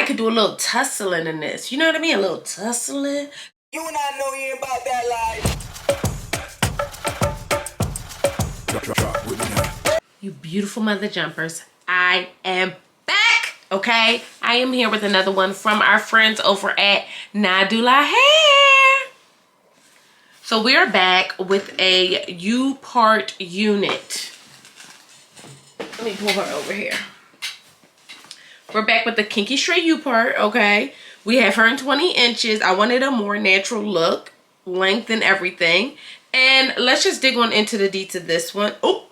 could do a little tussling in this. You know what I mean? A little tussling. You and I know you ain't about that life. You beautiful mother jumpers. I am back, okay? I am here with another one from our friends over at Nadula Hair. So we're back with a Upart unit. Let me pull her over here. We're back with the Kinky Straight Upart, okay? We have her in 20 inches. I wanted a more natural look, length and everything. And let's just dig on into the deets of this one. Oh,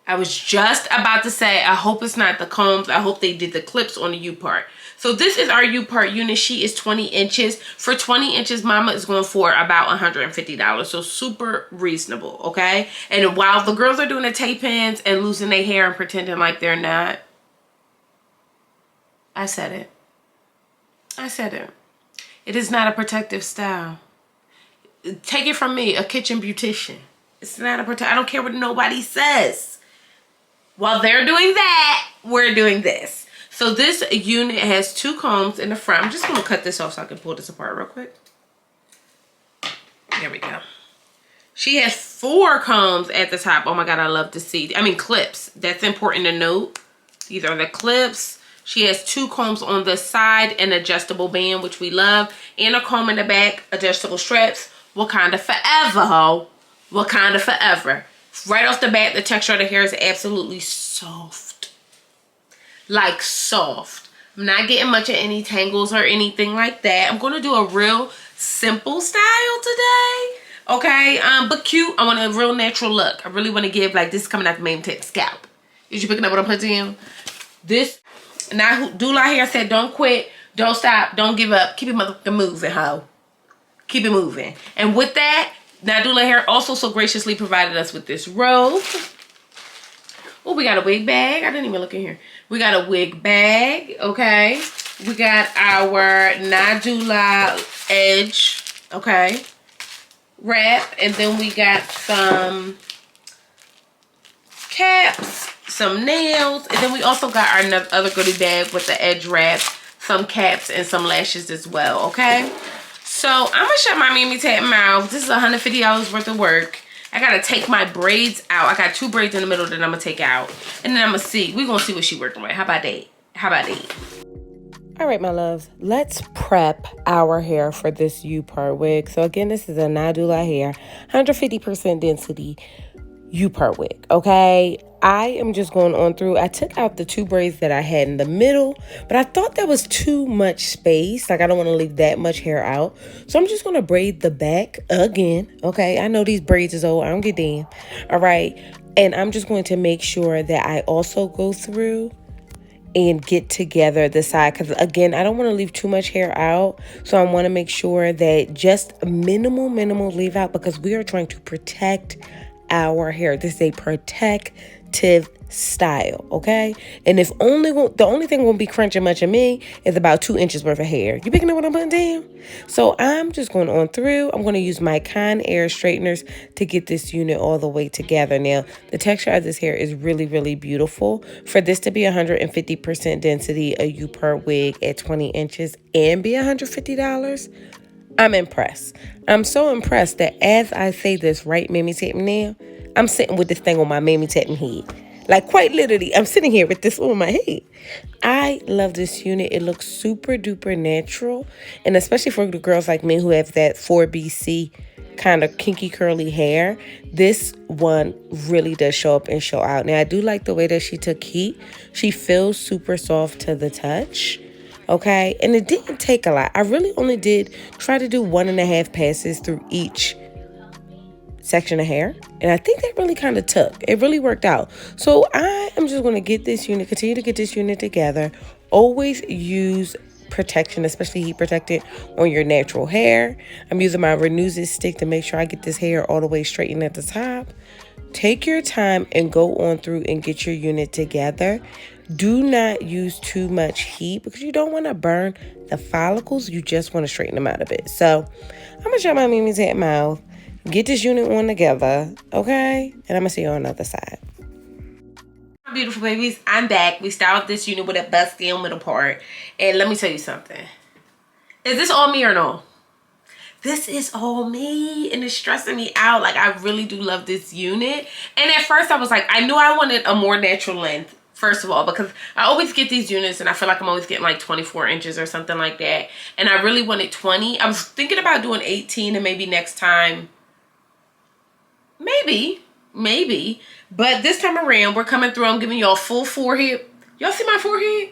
I was just about to say, I hope it's not the combs. I hope they did the clips on the Upart. So this is our Upart unit. She is 20 inches. For 20 inches, mama is going for about $150. So super reasonable, okay? And while the girls are doing the tape ins and losing their hair and pretending like they're not, I said it. I said it. It is not a protective style. Take it from me, a kitchen beautician. It's not a protect. I don't care what nobody says. While they're doing that, we're doing this. So this unit has 2 combs in the front. I'm just going to cut this off so I can pull this apart real quick. There we go. She has 4 combs at the top. Oh my God, I love to see. I mean, clips. That's important to note. These are the clips. She has 2 combs on the side, an adjustable band, which we love, and a comb in the back, adjustable straps. Wakanda forever, ho. Wakanda forever. Right off the bat, the texture of the hair is absolutely soft. Like soft. I'm not getting much of any tangles or anything like that. I'm going to do a real simple style today. Okay, but cute. I want a real natural look. I really want to give, like, this is coming out the main scalp. Is you picking up what I'm putting in? This, Nadula Hair said, don't quit, don't stop, don't give up. Keep it motherfucking moving, ho. Keep it moving. And with that, Nadula Hair also so graciously provided us with this robe. Oh, we got a wig bag. I didn't even look in here. We got a wig bag, okay? We got our Nadula edge, okay? Wrap. And then we got some caps, some nails, and then we also got our other goodie bag with the edge wrap, some caps, and some lashes as well, okay? So I'm gonna shut my Mimi Tat mouth. This is $150 worth of work. I gotta take my braids out. I got 2 braids in the middle that I'm gonna take out, and then I'm gonna see. We're gonna see what she's working with. How about that? How about that? All right, my loves, let's prep our hair for this Upart wig. So again, this is a Nadula Hair, 150% density Upart wig, okay? I am just going on through. I took out the 2 braids that I had in the middle, but I thought that was too much space. Like, I don't want to leave that much hair out. So I'm just going to braid the back again, okay? I know these braids is old. I don't get damn. All right. And I'm just going to make sure that I also go through and get together the side, because again, I don't want to leave too much hair out. So I want to make sure that just minimal leave out, because we are trying to protect our hair. This is a protective style, okay? And if the only thing won't be crunching much of me is about 2 inches worth of hair. You picking up what I'm putting down? So I'm just going on through. I'm going to use my Air straighteners to get this unit all the way together. Now, the texture of this hair is really beautiful. For this to be 150% density, a Upart wig at 20 inches and be $150, I'm impressed. I'm so impressed that as I say this right, Mammy Tatum now, I'm sitting with this thing on my Mammy Tatum head. Like, quite literally, I'm sitting here with this on my head. I love this unit. It looks super duper natural. And especially for the girls like me who have that 4BC kind of kinky curly hair, this one really does show up and show out. Now, I do like the way that she took heat. She feels super soft to the touch. Okay, and it didn't take a lot. I really only did try to do 1.5 passes through each section of hair, and I think that really kind of took. It really worked out. So I am just going to get this unit, continue to get this unit together. Always use protection, especially heat protected, on your natural hair. I'm using my Renewsit stick to make sure I get this hair all the way straightened at the top. Take your time and go on through and get your unit together. Do not use too much heat because you don't want to burn the follicles. You just want to straighten them out a bit. So I'm going to shut my Mimi's head mouth, get this unit on together, okay? And I'm going to see you on the other side. Beautiful babies, I'm back. We styled this unit with a bust down middle part. And let me tell you something. Is this all me or no? This is all me, and it's stressing me out. Like, I really do love this unit. And at first I was like, I knew I wanted a more natural length, first of all, because I always get these units and I feel like I'm always getting like 24 inches or something like that. And I really wanted 20. I was thinking about doing 18 and maybe next time, maybe. But this time around, we're coming through. I'm giving y'all full forehead. Y'all see my forehead?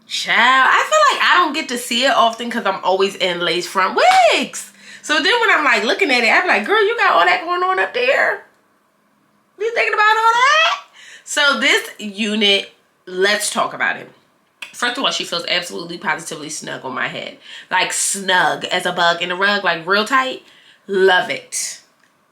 Child, I feel like I don't get to see it often because I'm always in lace front wigs. So then when I'm like looking at it, I'm like, girl, you got all that going on up there? You thinking about all that? So this unit, let's talk about it. First of all, she feels absolutely positively snug on my head. Like snug as a bug in a rug, like real tight. Love it.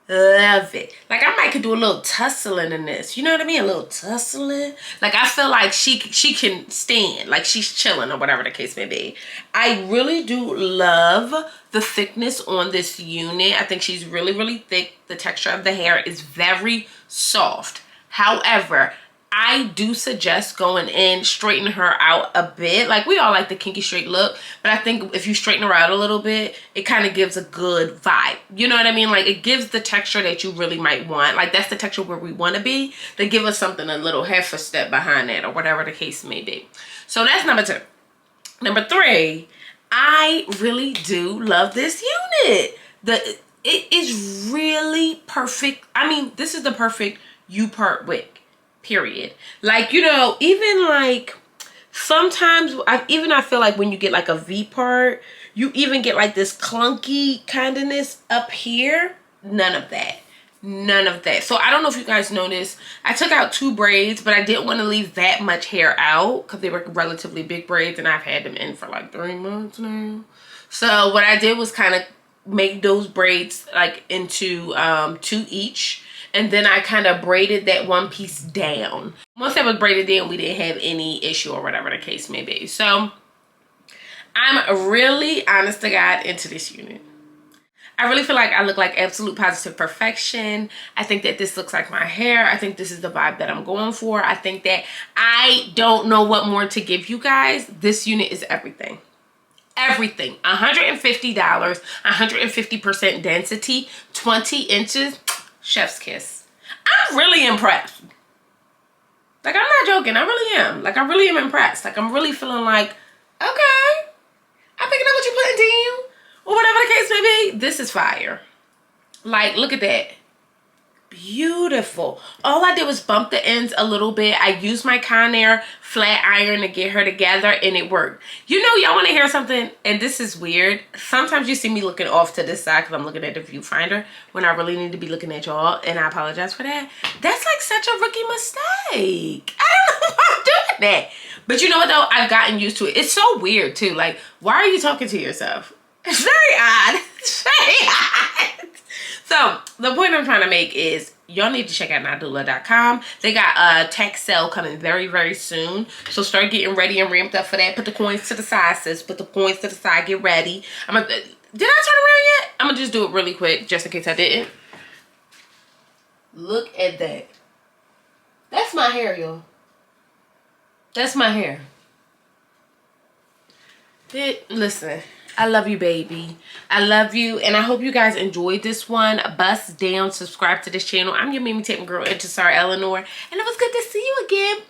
Love it. Like, I might could do a little tussling in this. You know what I mean? A little tussling. Like, I feel like she can stand. Like, she's chilling or whatever the case may be. I really do love the thickness on this unit. I think she's really, really thick. The texture of the hair is very soft. However, I do suggest going in, straightening her out a bit. Like, we all like the kinky straight look, but I think if you straighten her out a little bit, it kind of gives a good vibe. You know what I mean? Like, it gives the texture that you really might want. Like, that's the texture where we want to be. They give us something a little half a step behind that or whatever the case may be. So that's number 2. Number 3, I really do love this unit. It is really perfect. I mean, this is the perfect Upart wig. Period. Like, you know, even like sometimes I feel like when you get like a V part, you even get like this clunky kindness up here. None of that. None of that. So I don't know if you guys noticed, I took out 2 braids, but I didn't want to leave that much hair out because they were relatively big braids and I've had them in for like 3 months now. So what I did was kind of make those braids like into 2 each. And then I kind of braided that one piece down. Once that was braided in, we didn't have any issue or whatever the case may be. So I'm really, honest to God, into this unit. I really feel like I look like absolute positive perfection. I think that this looks like my hair. I think this is the vibe that I'm going for. I think that I don't know what more to give you guys. This unit is everything. Everything. $150, 150% density, 20 inches. Chef's kiss. I'm really impressed. Like, I'm not joking. I really am. Like, I really am impressed. Like, I'm really feeling like, okay, I'm picking up what you're putting down. Or whatever the case may be. This is fire. Like, look at that. Beautiful. All I did was bump the ends a little bit. I used my Conair flat iron to get her together and it worked. You know, y'all want to hear something? And this is weird. Sometimes you see me looking off to this side because I'm looking at the viewfinder when I really need to be looking at y'all, and I apologize for that. That's like such a rookie mistake. I don't know why I'm doing that. But you know what though? I've gotten used to it. It's so weird too. Like, why are you talking to yourself? It's very odd. It's very odd. So the point I'm trying to make is y'all need to check out Nadula.com. They got a tax sale coming very, very soon. So start getting ready and ramped up for that. Put the coins to the side, sis. Put the coins to the side. Get ready. Did I turn around yet? I'm going to just do it really quick just in case I didn't. Look at that. That's my hair, y'all. That's my hair. Listen. I love you, baby. I love you. And I hope you guys enjoyed this one. Bust down. Subscribe to this channel. I'm your Mimi Tatum girl, Sorry Eleanor. And it was good to see you again.